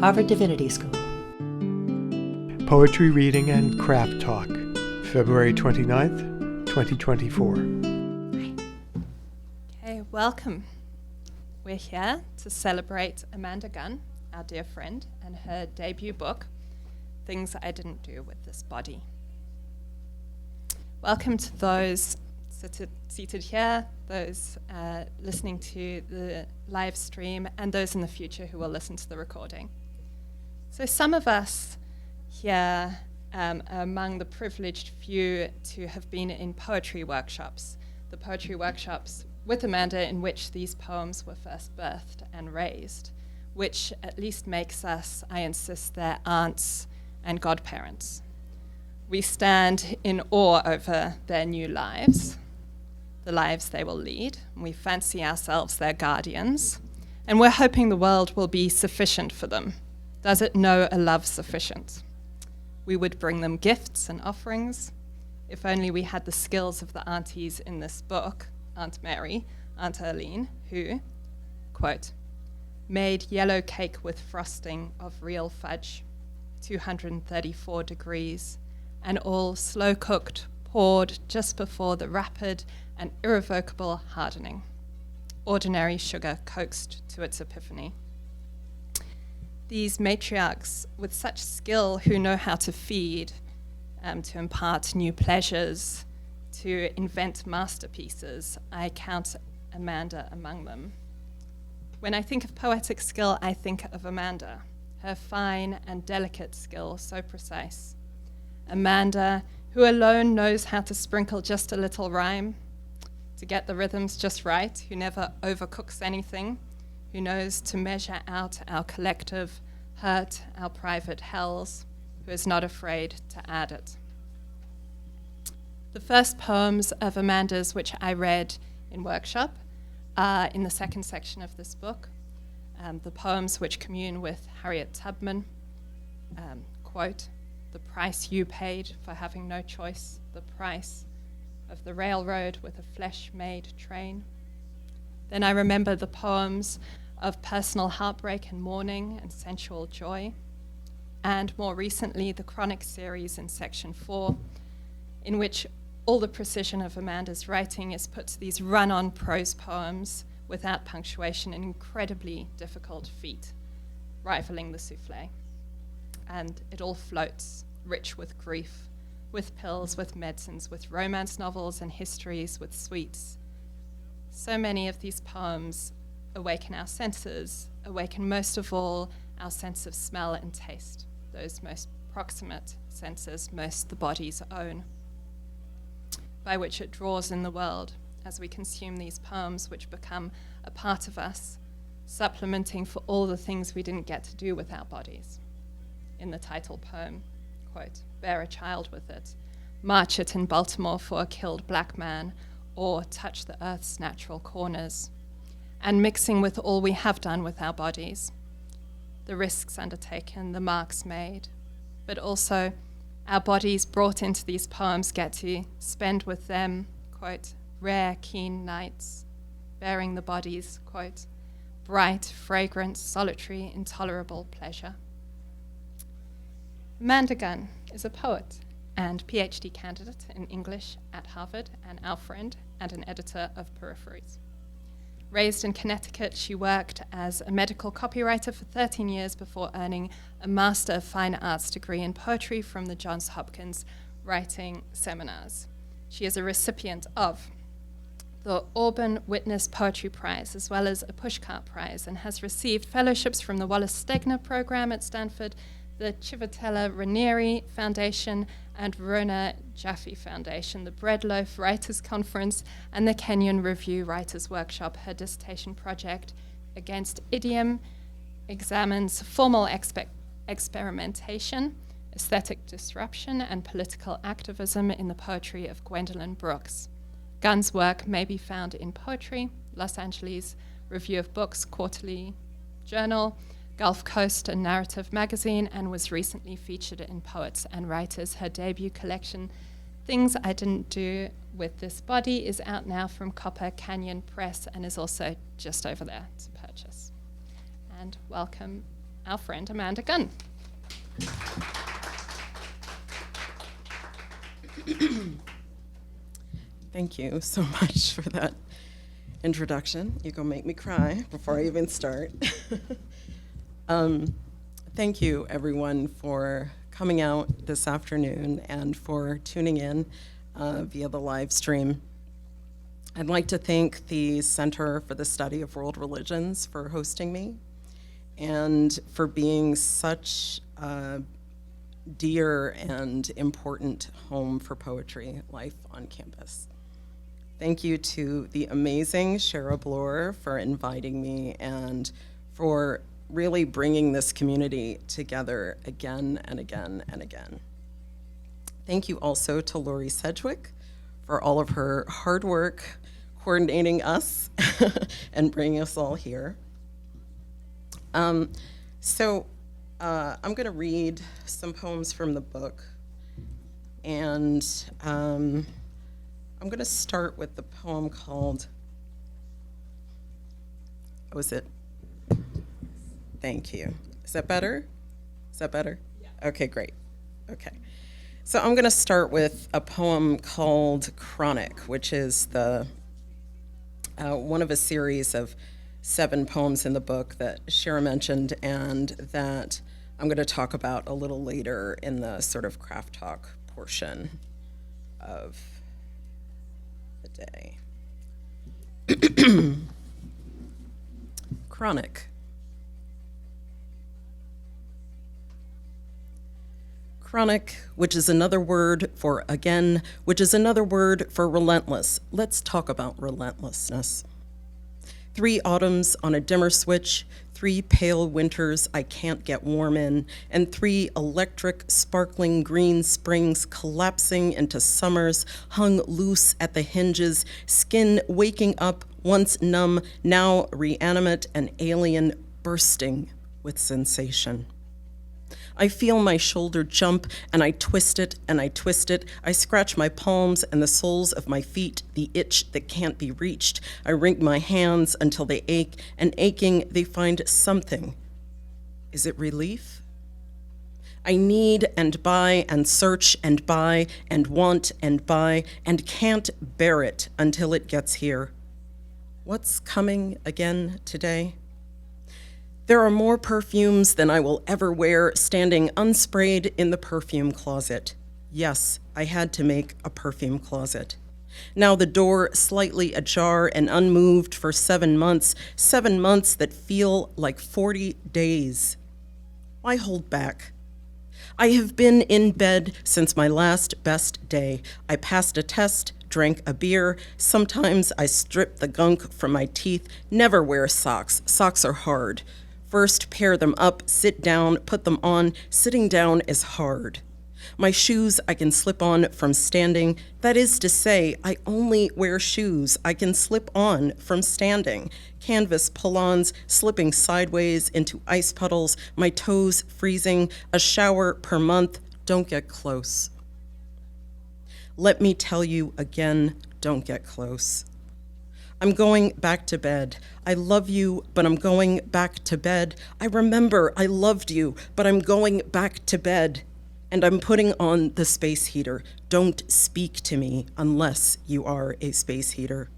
Harvard Divinity School. Poetry Reading and Craft Talk, February 29th, 2024. Okay, welcome. We're here to celebrate Amanda Gunn, our dear friend, and her debut book, Things I Didn't Do with This Body. Welcome to those seated here, those listening to the live stream, and those in the future who will listen to the recording. So some of us here are among the privileged few to have been in poetry workshops, the poetry workshops with Amanda in which these poems were first birthed and raised, which at least makes us, I insist, their aunts and godparents. We stand in awe over their new lives, the lives they will lead. We fancy ourselves their guardians, and we're hoping the world will be sufficient for them. Does it know a love sufficient? We would bring them gifts and offerings, if only we had the skills of the aunties in this book, Aunt Mary, Aunt Erlene, who, quote, made yellow cake with frosting of real fudge, 234 degrees, and all slow cooked, poured just before the rapid and irrevocable hardening. Ordinary sugar coaxed to its epiphany. These matriarchs with such skill who know how to feed, to impart new pleasures, to invent masterpieces, I count Amanda among them. When I think of poetic skill, I think of Amanda, her fine and delicate skill, so precise. Amanda, who alone knows how to sprinkle just a little rhyme, to get the rhythms just right, who never overcooks anything, who knows to measure out our collective hurt, our private hells, who is not afraid to add it. The first poems of Amanda's, which I read in workshop, are in the second section of this book, the poems which commune with Harriet Tubman, quote, the price you paid for having no choice, the price of the railroad with a flesh-made train. Then I remember the poems of personal heartbreak and mourning and sensual joy, and more recently the chronic series in section 4, in which all the precision of Amanda's writing is put to these run-on prose poems without punctuation, an incredibly difficult feat, rivaling the souffle. And it all floats, rich with grief, with pills, with medicines, with romance novels and histories, with sweets. So many of these poems awaken our senses, awaken most of all our sense of smell and taste, those most proximate senses, most the body's own, by which it draws in the world as we consume these poems which become a part of us, supplementing for all the things we didn't get to do with our bodies. In the title poem, quote, bear a child with it, march it in Baltimore for a killed black man, or touch the earth's natural corners, and mixing with all we have done with our bodies, the risks undertaken, the marks made, but also our bodies brought into these poems get to spend with them, quote, rare, keen nights, bearing the body's, quote, bright, fragrant, solitary, intolerable pleasure. Amanda Gunn is a poet and PhD candidate in English at Harvard, and our friend and an editor of Peripheries. Raised in Connecticut, she worked as a medical copywriter for 13 years before earning a Master of Fine Arts degree in poetry from the Johns Hopkins Writing Seminars. She is a recipient of the Auburn Witness Poetry Prize, as well as a Pushcart Prize, and has received fellowships from the Wallace Stegner Program at Stanford, the Civitella Ranieri Foundation, and Rona Jaffe Foundation, the Bread Loaf Writers Conference, and the Kenyon Review Writers Workshop. Her dissertation project, Against Idiom, examines formal experimentation, aesthetic disruption, and political activism in the poetry of Gwendolyn Brooks. Gunn's work may be found in Poetry, Los Angeles Review of Books Quarterly Journal, Gulf Coast and Narrative Magazine, and was recently featured in Poets and Writers. Her debut collection, Things I Didn't Do with This Body, is out now from Copper Canyon Press and is also just over there to purchase. And welcome, our friend Amanda Gunn. Thank you so much for that introduction. You're going to make me cry before I even start. Thank you, everyone, for coming out this afternoon and for tuning in via the live stream. I'd like to thank the Center for the Study of World Religions for hosting me and for being such a dear and important home for poetry life on campus. Thank you to the amazing Shara Bloor for inviting me and for really bringing this community together again and again and again. Thank you also to Lori Sedgwick for all of her hard work coordinating us and bringing us all here. I'm going to read some poems from the book, and I'm going to start with the poem called, oh, is it? Thank you. Is that better? Is that better? Yeah. Okay, great. Okay. So I'm going to start with a poem called Chronic, which is the one of a series of 7 poems in the book that Shara mentioned and that I'm going to talk about a little later in the sort of craft talk portion of the day. Chronic. Chronic, which is another word for again, which is another word for relentless. Let's talk about relentlessness. 3 autumns on a dimmer switch, 3 pale winters I can't get warm in, and 3 electric, sparkling green springs collapsing into summers, hung loose at the hinges, skin waking up, once numb, now reanimate and alien, bursting with sensation. I feel my shoulder jump, and I twist it, and I twist it. I scratch my palms and the soles of my feet, the itch that can't be reached. I wring my hands until they ache, and aching, they find something. Is it relief? I need and buy and search and buy and want and buy and can't bear it until it gets here. What's coming again today? There are more perfumes than I will ever wear standing unsprayed in the perfume closet. Yes, I had to make a perfume closet. Now the door slightly ajar and unmoved for 7 months, 7 months that feel like 40 days. Why hold back? I have been in bed since my last best day. I passed a test, drank a beer. Sometimes I strip the gunk from my teeth, never wear socks. Socks are hard. First, pair them up, sit down, put them on. Sitting down is hard. My shoes I can slip on from standing. That is to say, I only wear shoes I can slip on from standing. Canvas pull-ons slipping sideways into ice puddles, my toes freezing, a shower per month. Don't get close. Let me tell you again, don't get close. I'm going back to bed. I love you, but I'm going back to bed. I remember I loved you, but I'm going back to bed. And I'm putting on the space heater. Don't speak to me unless you are a space heater.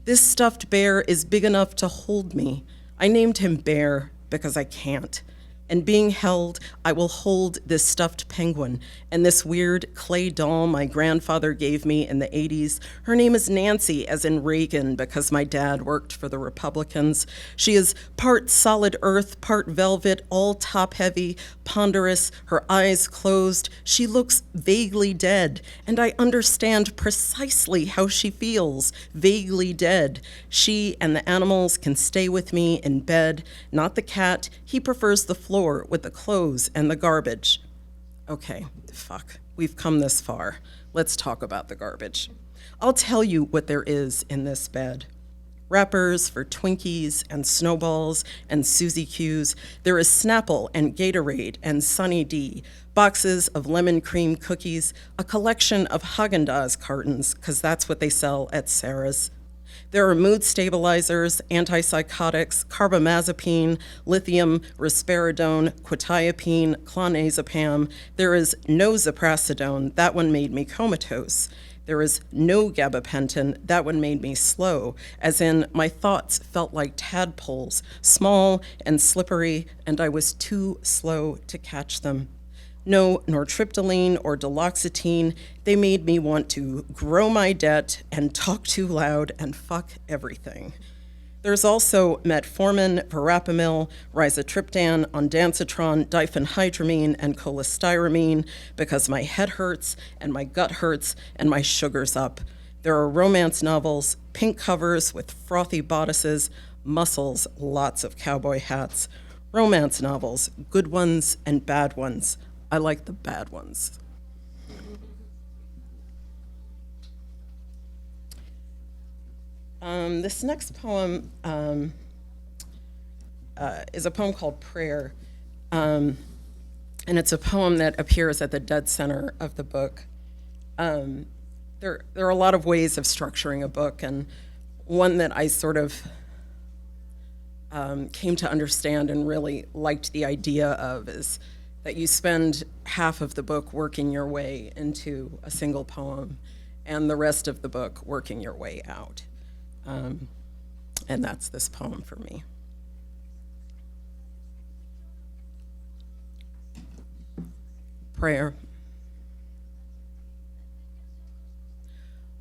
This stuffed bear is big enough to hold me. I named him Bear because I can't. And being held, I will hold this stuffed penguin and this weird clay doll my grandfather gave me in the 80s. Her name is Nancy, as in Reagan, because my dad worked for the Republicans. She is part solid earth, part velvet, all top-heavy, ponderous, her eyes closed. She looks vaguely dead, and I understand precisely how she feels, vaguely dead. She and the animals can stay with me in bed, not the cat. He prefers the floor with the clothes and the garbage. Okay, fuck, we've come this far. Let's talk about the garbage. I'll tell you what there is in this bed. Wrappers for Twinkies and Snowballs and Suzy Q's. There is Snapple and Gatorade and Sunny D. Boxes of lemon cream cookies. A collection of Haagen-Dazs cartons, because that's what they sell at Sarah's. There are mood stabilizers, antipsychotics, carbamazepine, lithium, risperidone, quetiapine, clonazepam. There is no ziprasidone. That one made me comatose. There is no gabapentin. That one made me slow, as in my thoughts felt like tadpoles, small and slippery, and I was too slow to catch them. No nortriptyline or duloxetine. They made me want to grow my debt and talk too loud and fuck everything. There's also metformin, verapamil, rizatriptan, ondansetron, diphenhydramine, and cholestyramine because my head hurts and my gut hurts and my sugar's up. There are romance novels, pink covers with frothy bodices, muscles, lots of cowboy hats. Romance novels, good ones and bad ones. I like the bad ones. This next poem is a poem called Prayer, and it's a poem that appears at the dead center of the book. There are a lot of ways of structuring a book, and one that I sort of came to understand and really liked the idea of is that you spend half of the book working your way into a single poem and the rest of the book working your way out. And that's this poem for me. Prayer.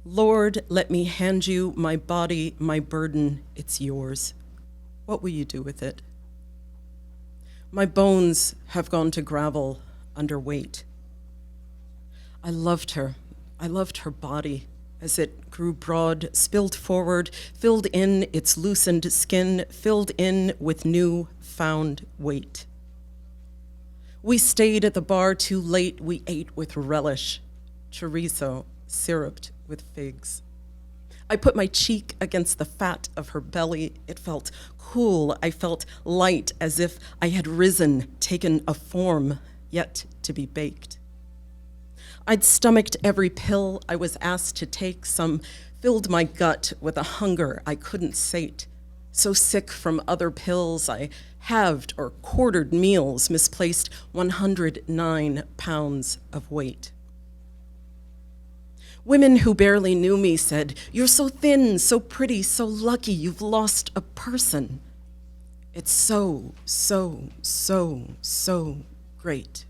Lord, let me hand you my body, my burden, it's yours. What will you do with it? My bones have gone to gravel under weight. I loved her body as it grew broad, spilled forward, filled in its loosened skin, filled in with new found weight. We stayed at the bar too late, we ate with relish, chorizo syruped with figs. I put my cheek against the fat of her belly. It felt cool. I felt light, as if I had risen, taken a form, yet to be baked. I'd stomached every pill I was asked to take. Some filled my gut with a hunger I couldn't sate. So sick from other pills, I halved or quartered meals, misplaced 109 pounds of weight. Women who barely knew me said, "You're so thin, so pretty, so lucky, you've lost a person." It's so, so, so, so great.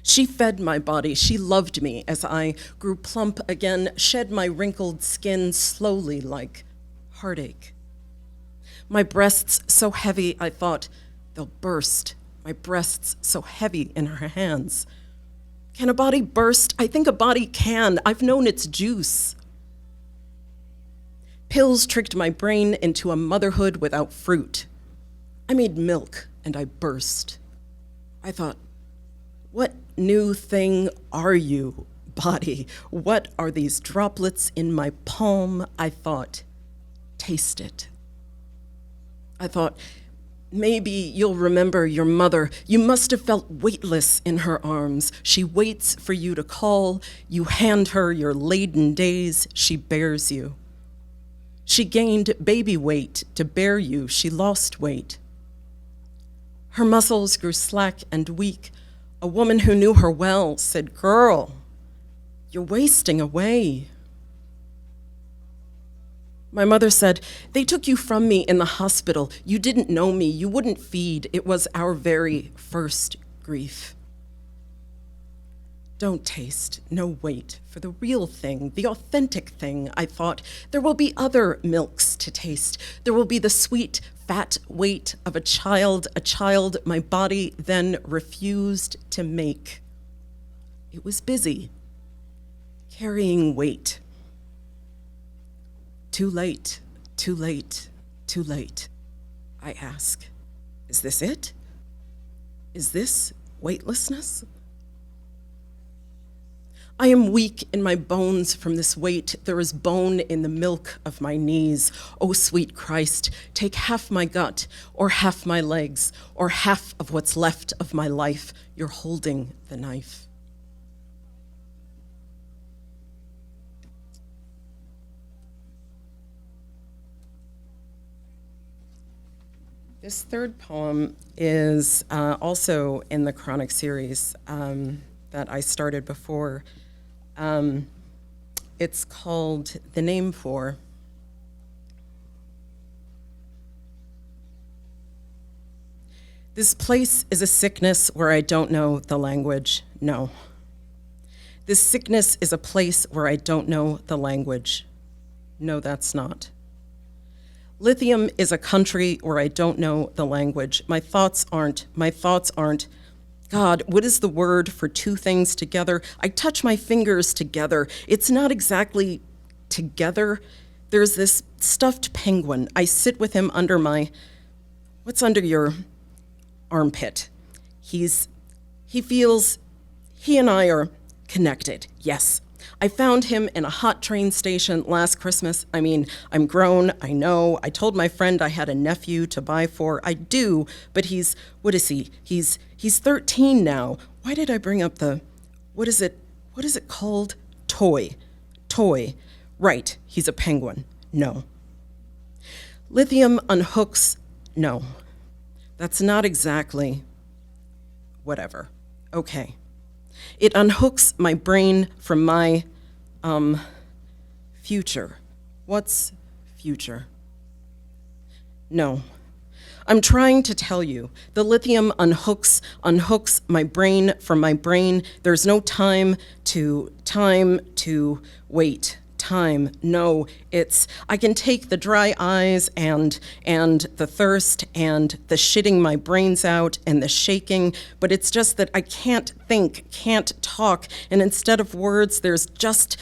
She fed my body, she loved me as I grew plump again, shed my wrinkled skin slowly like heartache. My breasts so heavy, I thought, they'll burst. My breasts so heavy in her hands. Can a body burst? I think a body can. I've known its juice. Pills tricked my brain into a motherhood without fruit. I made milk and I burst. I thought, what new thing are you, body? What are these droplets in my palm? I thought, taste it. I thought, maybe you'll remember your mother. You must have felt weightless in her arms. She waits for you to call. You hand her your laden days. She bears you. She gained baby weight to bear you. She lost weight. Her muscles grew slack and weak. A woman who knew her well said, "Girl, you're wasting away." My mother said, "They took you from me in the hospital. You didn't know me. You wouldn't feed. It was our very first grief." Don't taste, no wait, for the real thing, the authentic thing, I thought. There will be other milks to taste. There will be the sweet, fat weight of a child my body then refused to make. It was busy, carrying weight. Too late, too late, too late. I ask, is this it? Is this weightlessness? I am weak in my bones from this weight. There is bone in the milk of my knees. Oh, sweet Christ, take half my gut, or half my legs, or half of what's left of my life. You're holding the knife. This third poem is also in the Chronic series that I started before. It's called The Name For. This place is a sickness where I don't know the language, no. This sickness is a place where I don't know the language. No, that's not. Lithium is a country where I don't know the language. My thoughts aren't. God, what is the word for two things together? I touch my fingers together. It's not exactly together. There's this stuffed penguin. I sit with him under what's under your armpit? He and I are connected, yes. I found him in a hot train station last Christmas. I mean, I'm grown, I know. I told my friend I had a nephew to buy for. I do, but what is he? He's 13 now. Why did I bring up what is it called? Toy. Right, he's a penguin. No. Lithium unhooks, no. That's not exactly whatever. Okay. It unhooks my brain from my future. What's future? No. I'm trying to tell you, the lithium unhooks my brain from my brain. There's no time to wait. Time, no, I can take the dry eyes and the thirst and the shitting my brains out and the shaking, but it's just that I can't think, can't talk, and instead of words, there's just,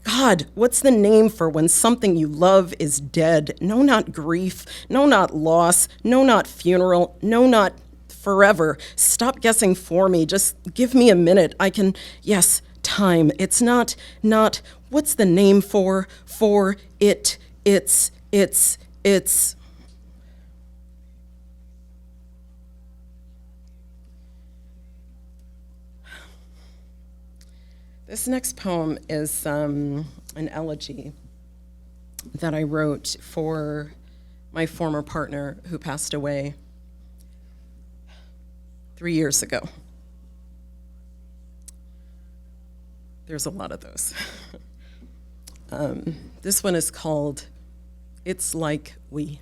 God, what's the name for when something you love is dead? No, not grief, no, not loss, no, not funeral, no, not forever. Stop guessing for me, just give me a minute. Yes, time. It's not, what's the name for it, it's. This next poem is an elegy that I wrote for my former partner who passed away 3 years ago. There's a lot of those. This one is called It's Like We.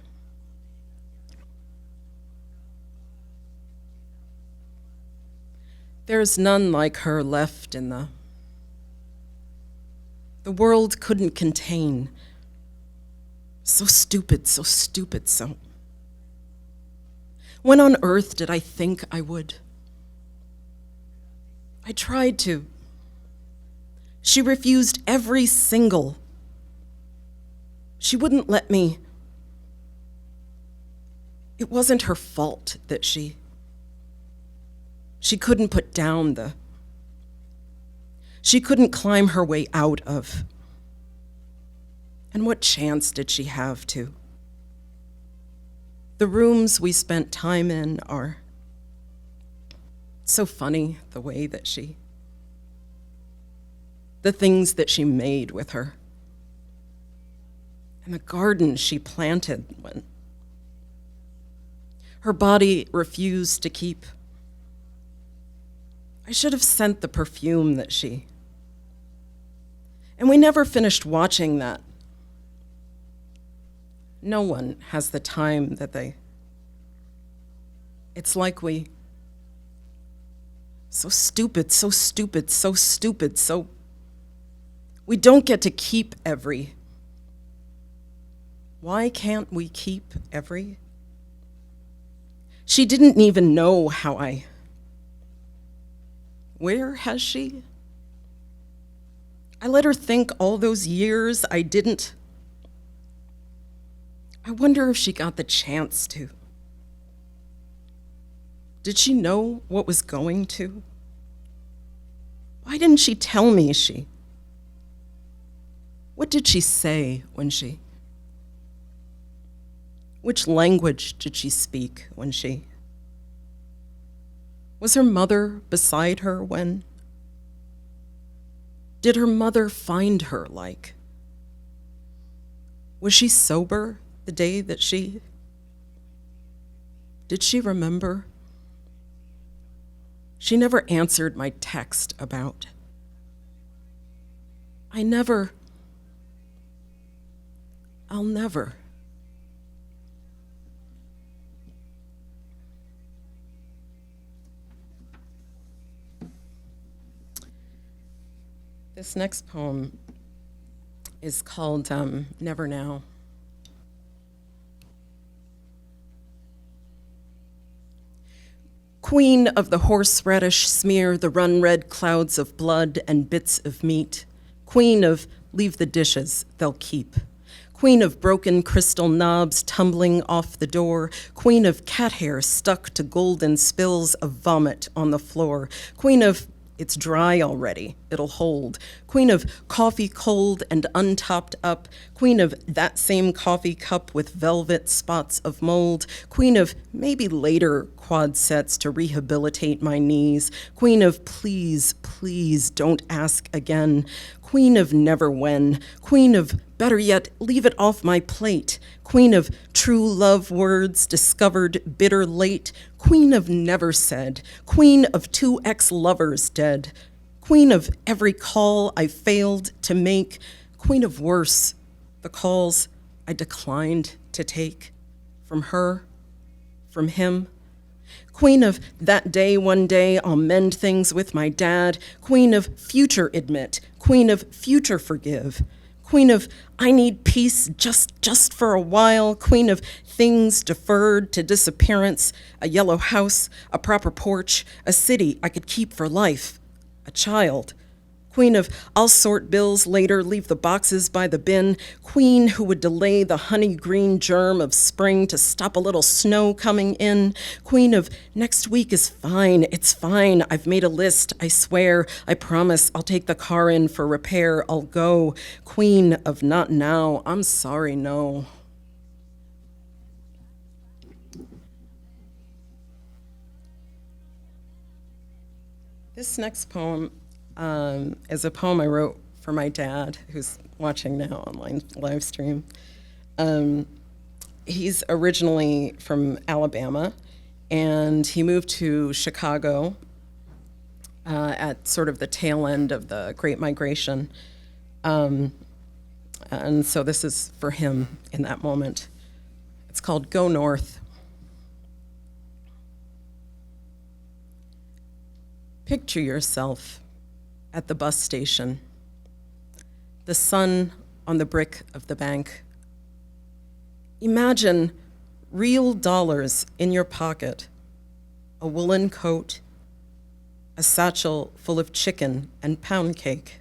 There's none like her left in the world couldn't contain. So stupid. When on earth did I think I would? I tried to. She refused every single. She wouldn't let me. It wasn't her fault that she couldn't put down she couldn't climb her way out of. And what chance did she have to? The rooms we spent time in are so funny, the way that the things that she made with her, and the garden she planted when her body refused to keep. I should have sent the perfume that and we never finished watching that. No one has the time that it's like we, so stupid, we don't get to keep every. Why can't we keep every? She didn't even know how where has she? I let her think all those years I didn't. I wonder if she got the chance to. Did she know what was going to? Why didn't she tell me what did she say when which language did she speak when was her mother beside her when? Did her mother find her like? Was she sober the day that she Did she remember? She never answered my text about. I'll never. This next poem is called Never Now. Queen of the horseradish smear, the run-red clouds of blood and bits of meat. Queen of leave the dishes, they'll keep. Queen of broken crystal knobs tumbling off the door. Queen of cat hair stuck to golden spills of vomit on the floor. Queen of it's dry already, it'll hold. Queen of coffee cold and untopped up. Queen of that same coffee cup with velvet spots of mold. Queen of maybe later quad sets to rehabilitate my knees. Queen of please, please don't ask again. Queen of never when. Queen of better yet, leave it off my plate. Queen of true love words discovered bitter late. Queen of never said. Queen of 2 ex-lovers dead. Queen of every call I failed to make. Queen of worse, the calls I declined to take. From her, from him. Queen of that day, one day, I'll mend things with my dad. Queen of future admit. Queen of future forgive. Queen of I need peace just for a while. Queen of things deferred to disappearance. A yellow house, a proper porch, a city I could keep for life. A child. Queen of I'll sort bills later, leave the boxes by the bin. Queen who would delay the honey green germ of spring to stop a little snow coming in. Queen of next week is fine, it's fine. I've made a list, I swear. I promise I'll take the car in for repair, I'll go. Queen of not now, I'm sorry, no. This next poem is a poem I wrote for my dad, who's watching now online live stream. He's originally from Alabama, and he moved to Chicago at sort of the tail end of the Great Migration. And so this is for him in that moment. It's called Go North. Picture yourself at the bus station, the sun on the brick of the bank. Imagine real dollars in your pocket, a woolen coat, a satchel full of chicken and pound cake,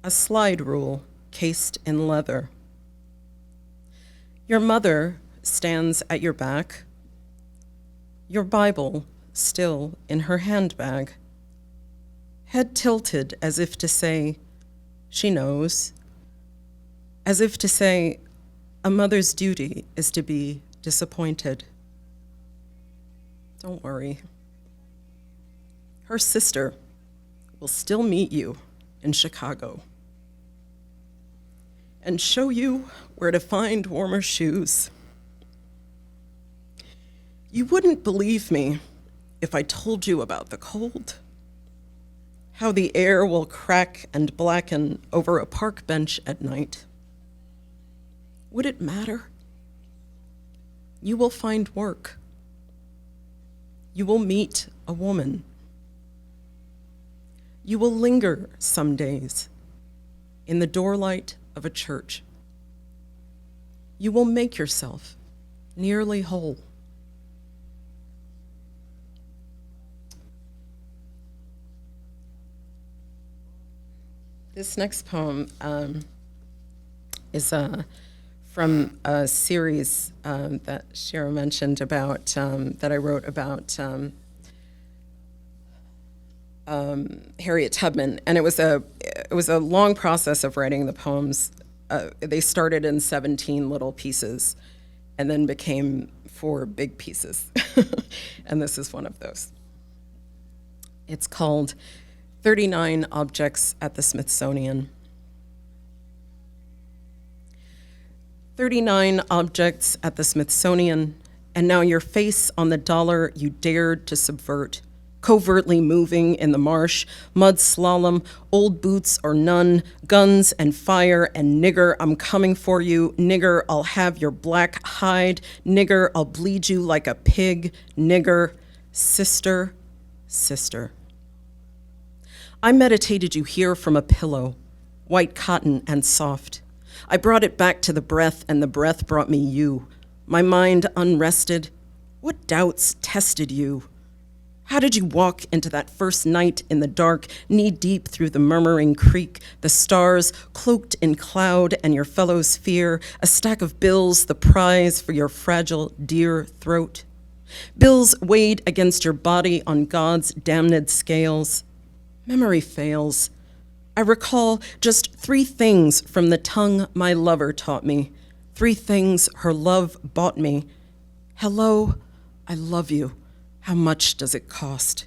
a slide rule cased in leather. Your mother stands at your back, your Bible still in her handbag, head tilted as if to say, she knows, as if to say, a mother's duty is to be disappointed. Don't worry. Her sister will still meet you in Chicago and show you where to find warmer shoes. You wouldn't believe me if I told you about the cold, how the air will crack and blacken over a park bench at night. Would it matter? You will find work. You will meet a woman. You will linger some days in the doorlight of a church. You will make yourself nearly whole. This next poem is from a series that Shira mentioned about, that I wrote about Harriet Tubman, and it was a long process of writing the poems. They started in 17 little pieces, and then became 4 big pieces, and this is one of those. It's called 39 Objects at the Smithsonian. 39 objects at the Smithsonian, and now your face on the dollar you dared to subvert, covertly moving in the marsh, mud slalom, old boots or none, guns and fire and nigger, I'm coming for you, nigger, I'll have your black hide, nigger, I'll bleed you like a pig, nigger, sister, sister. I meditated you here from a pillow, white cotton and soft. I brought it back to the breath, and the breath brought me you. My mind unrested. What doubts tested you? How did you walk into that first night in the dark, knee-deep through the murmuring creek, the stars cloaked in cloud and your fellow's fear, a stack of bills, the prize for your fragile, dear throat? Bills weighed against your body on God's damned scales. Memory fails. I recall just 3 things from the tongue my lover taught me, 3 things her love bought me. Hello, I love you. How much does it cost?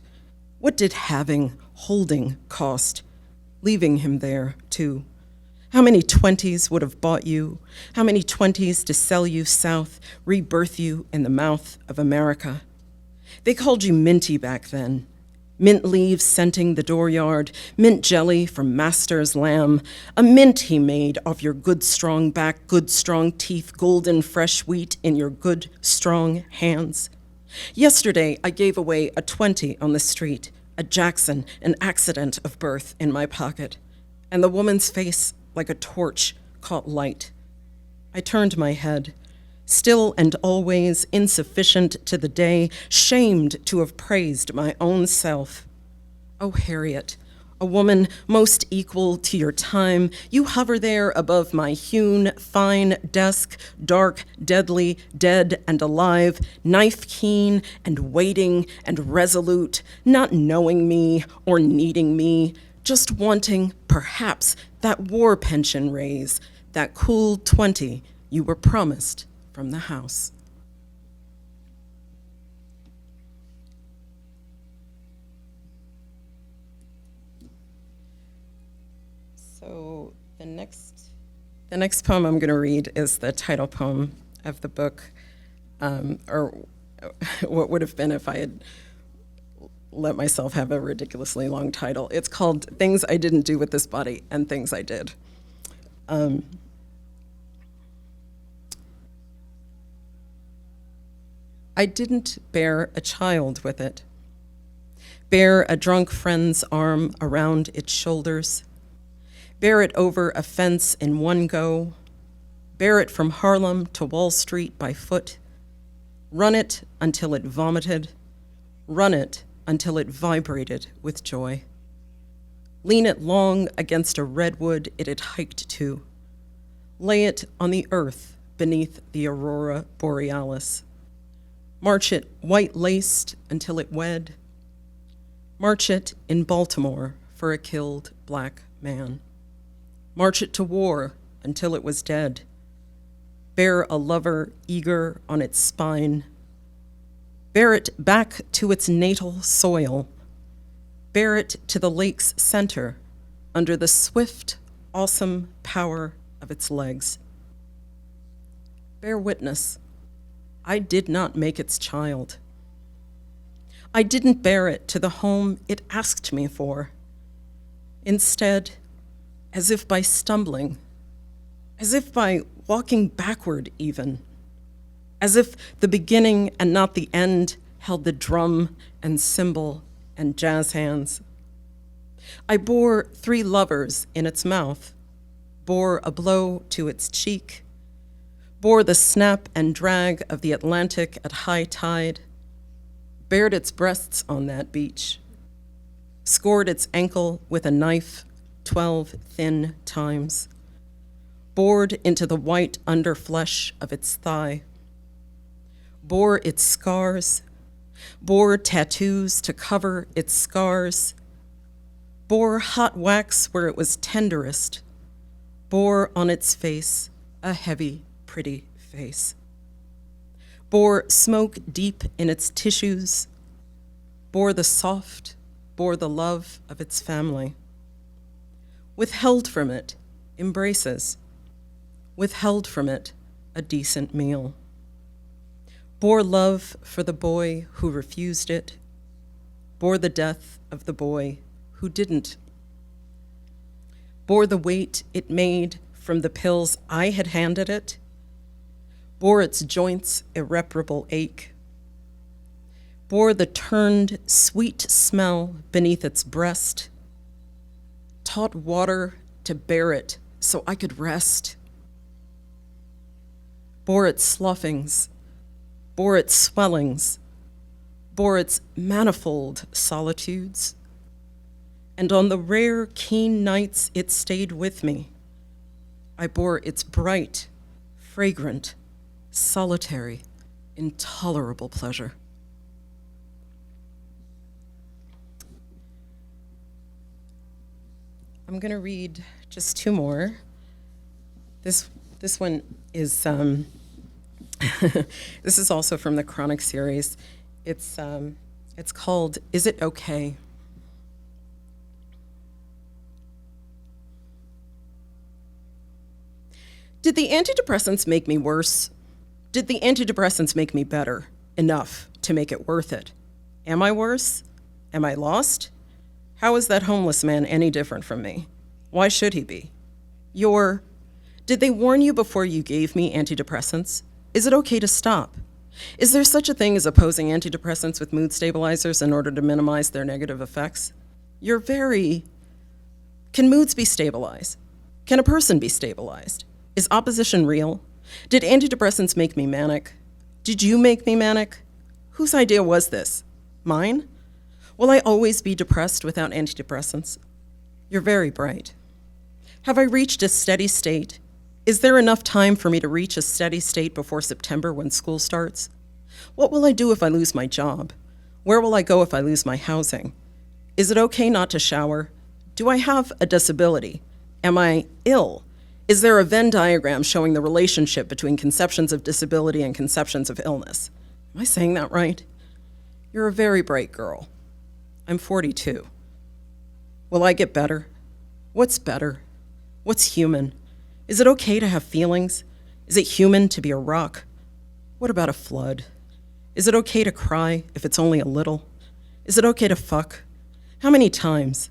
What did having, holding cost? Leaving him there, too. How many 20s would have bought you? How many 20s to sell you south, rebirth you in the mouth of America? They called you Minty back then. Mint leaves scenting the dooryard, mint jelly from master's lamb, a mint he made of your good strong back, good strong teeth, golden fresh wheat in your good strong hands. Yesterday I gave away a 20 on the street, a Jackson, an accident of birth in my pocket, and the woman's face, like a torch, caught light. I turned my head. Still and always insufficient to the day, shamed to have praised my own self. Oh, Harriet, a woman most equal to your time, you hover there above my hewn, fine desk, dark, deadly, dead and alive, knife keen and waiting and resolute, not knowing me or needing me, just wanting, perhaps, that war pension raise, that cool 20 you were promised from the house. So the next poem I'm going to read is the title poem of the book, or what would have been if I had let myself have a ridiculously long title. It's called Things I Didn't Do with This Body and Things I Did. I didn't bear a child with it, bear a drunk friend's arm around its shoulders, bear it over a fence in one go, bear it from Harlem to Wall Street by foot, run it until it vomited, run it until it vibrated with joy, lean it long against a redwood it had hiked to, lay it on the earth beneath the aurora borealis, march it white-laced until it wed, march it in Baltimore for a killed black man, march it to war until it was dead, bear a lover eager on its spine, bear it back to its natal soil, bear it to the lake's center under the swift, awesome power of its legs. Bear witness, I did not make its child. I didn't bear it to the home it asked me for. Instead, as if by stumbling, as if by walking backward even, as if the beginning and not the end held the drum and cymbal and jazz hands. I bore 3 lovers in its mouth, bore a blow to its cheek, bore the snap and drag of the Atlantic at high tide, bared its breasts on that beach, scored its ankle with a knife 12 thin times, bored into the white underflesh of its thigh, bore its scars, bore tattoos to cover its scars, bore hot wax where it was tenderest, bore on its face a heavy, pretty face, bore smoke deep in its tissues, bore the soft, bore the love of its family, withheld from it embraces, withheld from it a decent meal, bore love for the boy who refused it, bore the death of the boy who didn't, bore the weight it made from the pills I had handed it, bore its joints' irreparable ache, bore the turned sweet smell beneath its breast, taught water to bear it so I could rest, bore its sloughings, bore its swellings, bore its manifold solitudes, and on the rare, keen nights it stayed with me, I bore its bright, fragrant, solitary, intolerable pleasure. I'm going to read just two more. This one is this is also from the Chronic series. It's called "Is It Okay?" Did the antidepressants make me worse? Did the antidepressants make me better enough to make it worth it? Am I worse? Am I lost? How is that homeless man any different from me? Why should he be? Did they warn you before you gave me antidepressants? Is it okay to stop? Is there such a thing as opposing antidepressants with mood stabilizers in order to minimize their negative effects? Can moods be stabilized? Can a person be stabilized? Is opposition real? Did antidepressants make me manic? Did you make me manic? Whose idea was this? Mine? Will I always be depressed without antidepressants? You're very bright. Have I reached a steady state? Is there enough time for me to reach a steady state before September when school starts? What will I do if I lose my job? Where will I go if I lose my housing? Is it okay not to shower? Do I have a disability? Am I ill? Is there a Venn diagram showing the relationship between conceptions of disability and conceptions of illness? Am I saying that right? You're a very bright girl. I'm 42. Will I get better? What's better? What's human? Is it okay to have feelings? Is it human to be a rock? What about a flood? Is it okay to cry if it's only a little? Is it okay to fuck? How many times?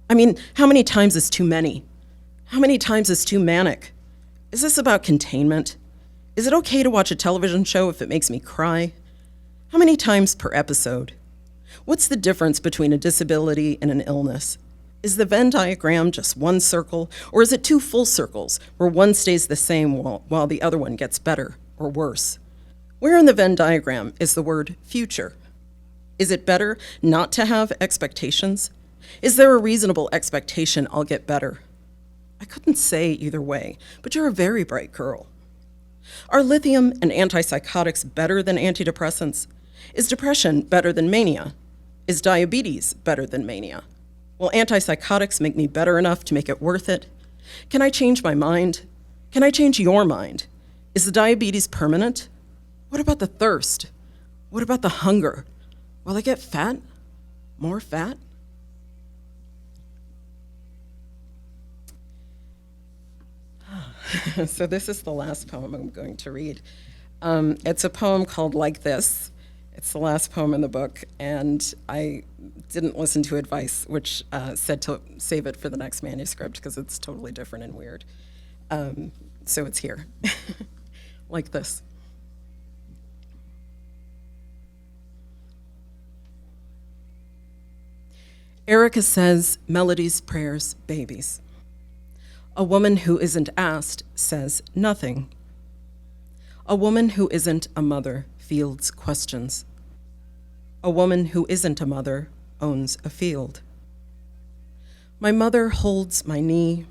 How many times is too many? How many times is too manic? Is this about containment? Is it okay to watch a television show if it makes me cry? How many times per episode? What's the difference between a disability and an illness? Is the Venn diagram just one circle, or is it two full circles where one stays the same while the other one gets better or worse? Where in the Venn diagram is the word future? Is it better not to have expectations? Is there a reasonable expectation I'll get better? I couldn't say either way, but you're a very bright girl. Are lithium and antipsychotics better than antidepressants? Is depression better than mania? Is diabetes better than mania? Will antipsychotics make me better enough to make it worth it? Can I change my mind? Can I change your mind? Is the diabetes permanent? What about the thirst? What about the hunger? Will I get fat? More fat? So this is the last poem I'm going to read. It's a poem called Like This. It's the last poem in the book, and I didn't listen to advice, which said to save it for the next manuscript because it's totally different and weird. So it's here. Like this. Erica says, melodies, prayers, babies. A woman who isn't asked says nothing. A woman who isn't a mother fields questions. A woman who isn't a mother owns a field. My mother holds my knee.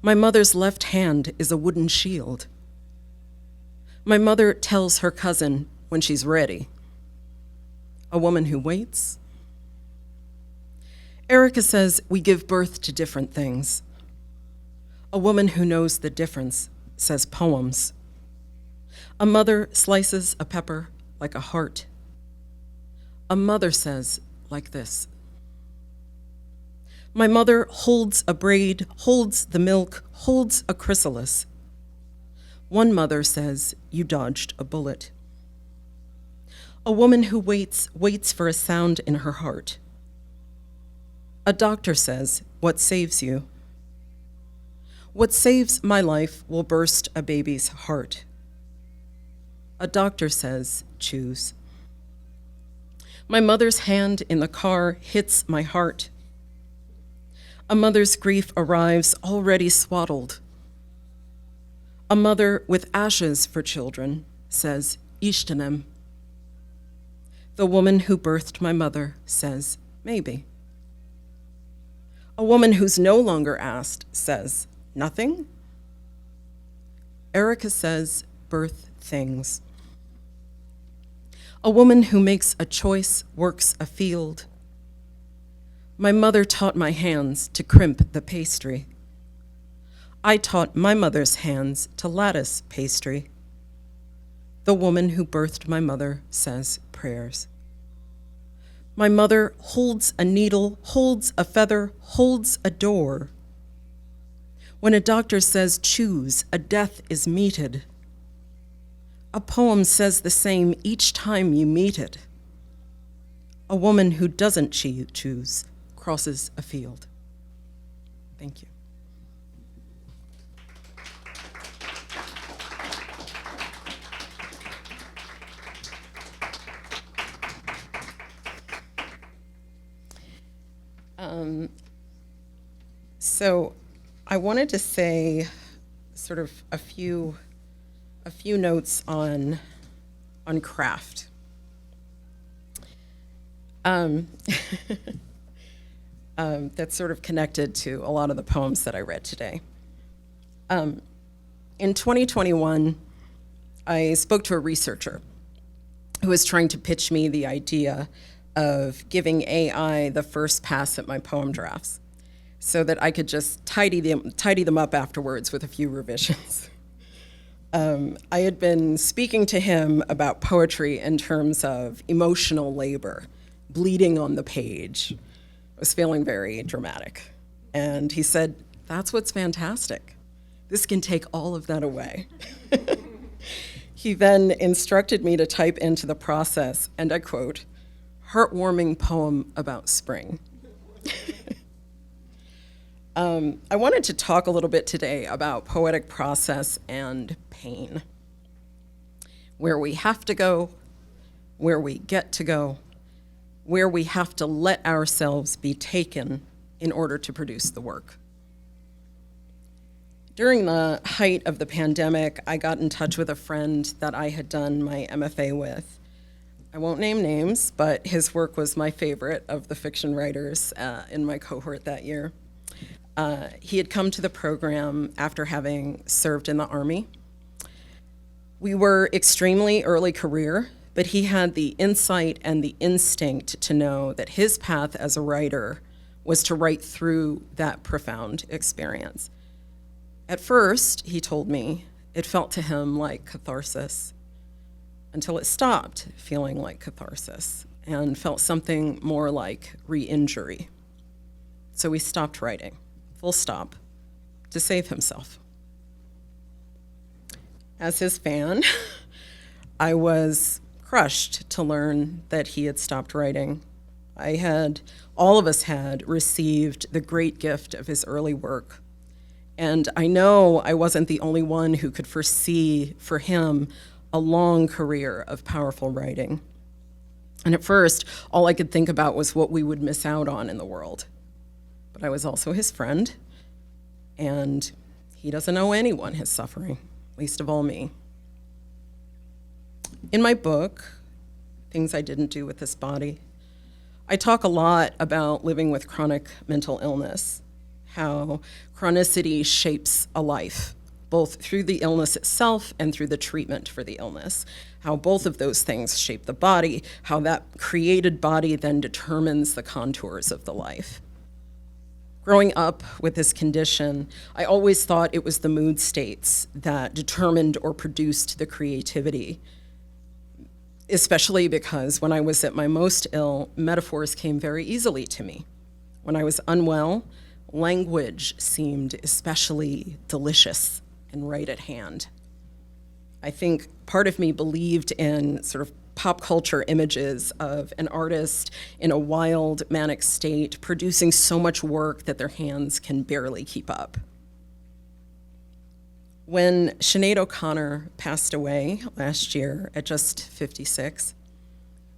My mother's left hand is a wooden shield. My mother tells her cousin when she's ready. A woman who waits. Erica says we give birth to different things. A woman who knows the difference says poems. A mother slices a pepper like a heart. A mother says like this. My mother holds a braid, holds the milk, holds a chrysalis. One mother says you dodged a bullet. A woman who waits for a sound in her heart. A doctor says, "What saves you?" What saves my life will burst a baby's heart. A doctor says, "Choose." My mother's hand in the car hits my heart. A mother's grief arrives already swaddled. A mother with ashes for children says, "Ishtanem." The woman who birthed my mother says, "Maybe." A woman who's no longer asked says, "Nothing?" Erica says, "Birth things." A woman who makes a choice works a field. My mother taught my hands to crimp the pastry. I taught my mother's hands to lattice pastry. The woman who birthed my mother says prayers. My mother holds a needle, holds a feather, holds a door. When a doctor says choose, a death is meted. A poem says the same each time you meet it. A woman who doesn't choose crosses a field. Thank you. So I wanted to say sort of a few notes on craft. That's sort of connected to a lot of the poems that I read today. In 2021, I spoke to a researcher who was trying to pitch me the idea of giving AI the first pass at my poem drafts so that I could just tidy them up afterwards with a few revisions. I had been speaking to him about poetry in terms of emotional labor, bleeding on the page. I was feeling very dramatic. And he said, "That's what's fantastic. This can take all of that away." He then instructed me to type into the process, and I quote, "Heartwarming poem about spring." I wanted to talk a little bit today about poetic process and pain. Where we have to go, where we get to go, where we have to let ourselves be taken in order to produce the work. During the height of the pandemic, I got in touch with a friend that I had done my MFA with. I won't name names, but his work was my favorite of the fiction writers in my cohort that year. He had come to the program after having served in the Army. We were extremely early career, but he had the insight and the instinct to know that his path as a writer was to write through that profound experience. At first, he told me, it felt to him like catharsis, until it stopped feeling like catharsis and felt something more like re-injury. So he stopped writing, full stop, to save himself. As his fan, I was crushed to learn that he had stopped writing. All of us had received the great gift of his early work. And I know I wasn't the only one who could foresee for him a long career of powerful writing. And at first, all I could think about was what we would miss out on in the world. But I was also his friend, and he doesn't owe anyone his suffering, least of all me. In my book, Things I Didn't Do with This Body, I talk a lot about living with chronic mental illness, how chronicity shapes a life, both through the illness itself and through the treatment for the illness, how both of those things shape the body, how that created body then determines the contours of the life. Growing up with this condition, I always thought it was the mood states that determined or produced the creativity, especially because when I was at my most ill, metaphors came very easily to me. When I was unwell, language seemed especially delicious and right at hand. I think part of me believed in sort of pop culture images of an artist in a wild, manic state, producing so much work that their hands can barely keep up. When Sinead O'Connor passed away last year at just 56,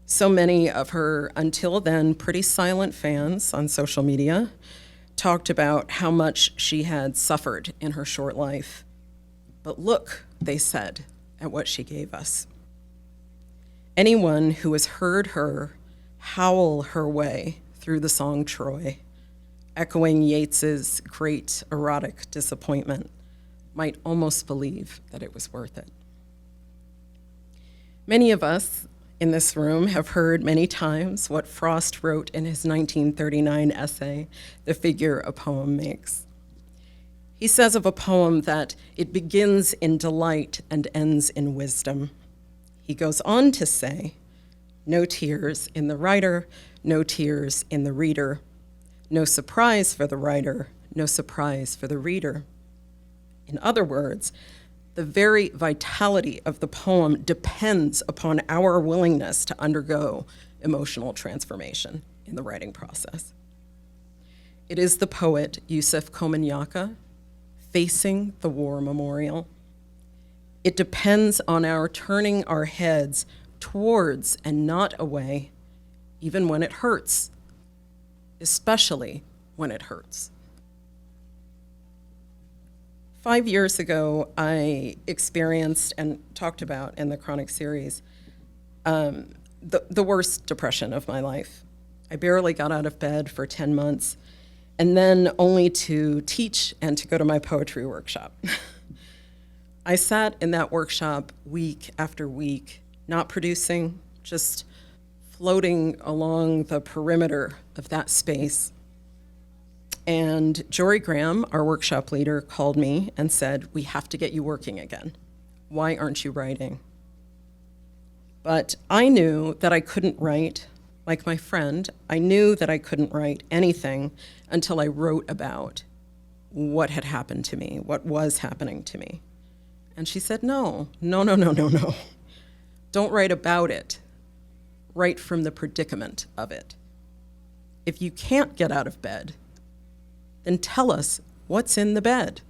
so many of her until then pretty silent fans on social media talked about how much she had suffered in her short life. But look, they said, at what she gave us. Anyone who has heard her howl her way through the song Troy, echoing Yeats's great erotic disappointment, might almost believe that it was worth it. Many of us in this room have heard many times what Frost wrote in his 1939 essay, The Figure a Poem Makes. He says of a poem that it begins in delight and ends in wisdom. He goes on to say, no tears in the writer, no tears in the reader, no surprise for the writer, no surprise for the reader. In other words, the very vitality of the poem depends upon our willingness to undergo emotional transformation in the writing process. It is the poet Yusef Komunyakaa facing the war memorial. It depends on our turning our heads towards and not away, even when it hurts, especially when it hurts. 5 years ago, I experienced and talked about in the Chronic series the worst depression of my life. I barely got out of bed for 10 months, and then only to teach and to go to my poetry workshop. I sat in that workshop week after week, not producing, just floating along the perimeter of that space. And Jory Graham, our workshop leader, called me and said, we have to get you working again. Why aren't you writing? But I knew that I couldn't write, like my friend, I knew that I couldn't write anything until I wrote about what had happened to me, what was happening to me. And she said, no. Don't write about it. Write from the predicament of it. If you can't get out of bed, then tell us what's in the bed.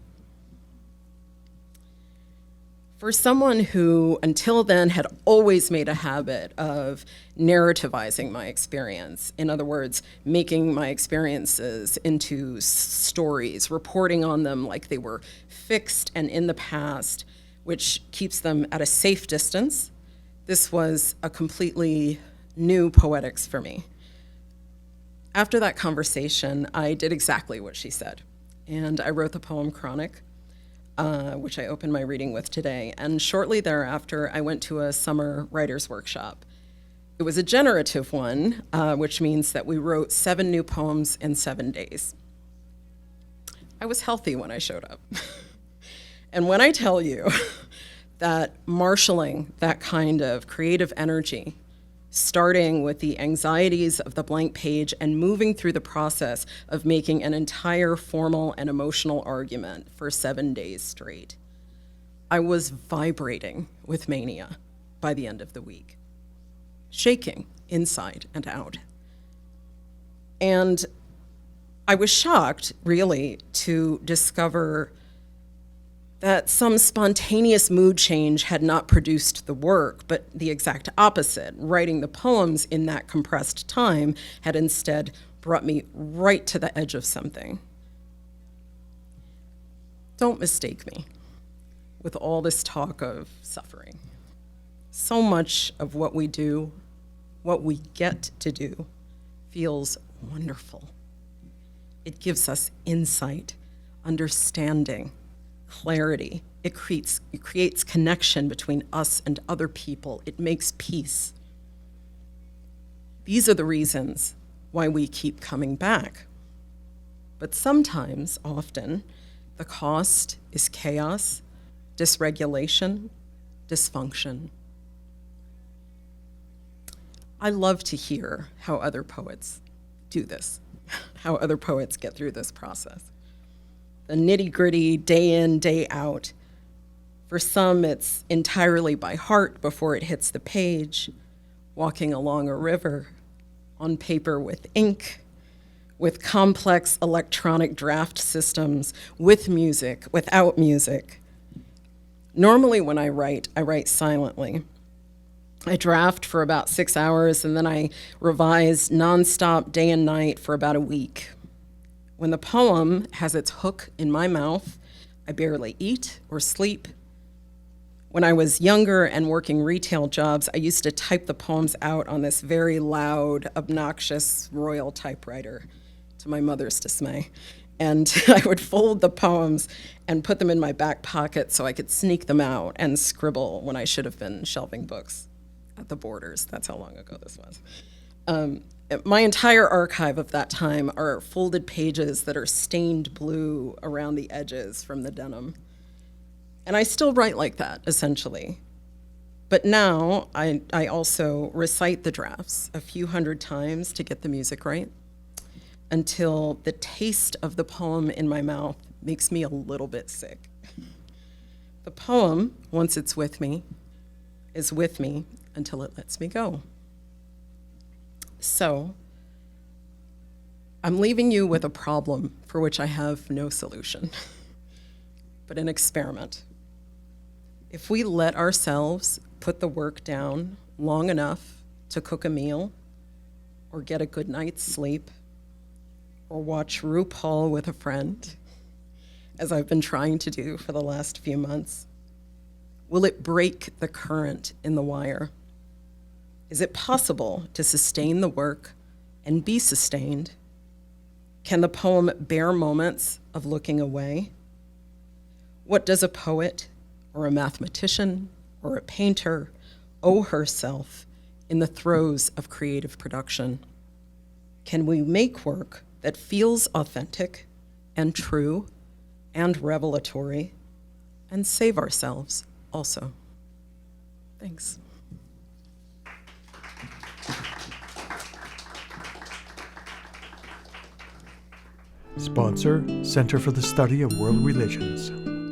For someone who until then had always made a habit of narrativizing my experience, in other words, making my experiences into stories, reporting on them like they were fixed and in the past, which keeps them at a safe distance, this was a completely new poetics for me. After that conversation, I did exactly what she said, and I wrote the poem Chronic, which I opened my reading with today. And shortly thereafter, I went to a summer writer's workshop. It was a generative one, which means that we wrote 7 new poems in 7 days. I was healthy when I showed up. And when I tell you that marshaling that kind of creative energy, starting with the anxieties of the blank page and moving through the process of making an entire formal and emotional argument for 7 days straight, I was vibrating with mania by the end of the week, shaking inside and out. And I was shocked, really, to discover that some spontaneous mood change had not produced the work, but the exact opposite. Writing the poems in that compressed time had instead brought me right to the edge of something. Don't mistake me with all this talk of suffering. So much of what we do, what we get to do, feels wonderful. It gives us insight, understanding, clarity. It creates connection between us and other people. It makes peace. These are the reasons why we keep coming back. But sometimes, often, the cost is chaos, dysregulation, dysfunction. I love to hear how other poets do this, how other poets get through this process. The nitty-gritty, day in, day out. For some, it's entirely by heart before it hits the page. walking along a river, on paper with ink, with complex electronic draft systems, with music, without music. Normally when I write silently. I draft for about 6 hours and then I revise nonstop day and night for about a week. When the poem has its hook in my mouth, I barely eat or sleep. When I was younger and working retail jobs, I used to type the poems out on this very loud, obnoxious Royal typewriter, to my mother's dismay. And I would fold the poems and put them in my back pocket so I could sneak them out and scribble when I should have been shelving books at the Borders. That's how long ago this was. My entire archive of that time are folded pages that are stained blue around the edges from the denim. And I still write like that, essentially. But now I also recite the drafts a few hundred times to get the music right, until the taste of the poem in my mouth makes me a little bit sick. The poem, once it's with me, is with me until it lets me go. So, I'm leaving you with a problem for which I have no solution, but an experiment. If we let ourselves put the work down long enough to cook a meal, or get a good night's sleep, or watch RuPaul with a friend, as I've been trying to do for the last few months, will it break the current in the wire? Is it possible to sustain the work and be sustained? Can the poem bear moments of looking away? What does a poet or a mathematician or a painter owe herself in the throes of creative production? Can we make work that feels authentic and true and revelatory and save ourselves also? Thanks. Sponsor, Center for the Study of World Religions.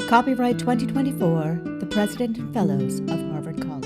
Copyright 2024, the President and Fellows of Harvard College.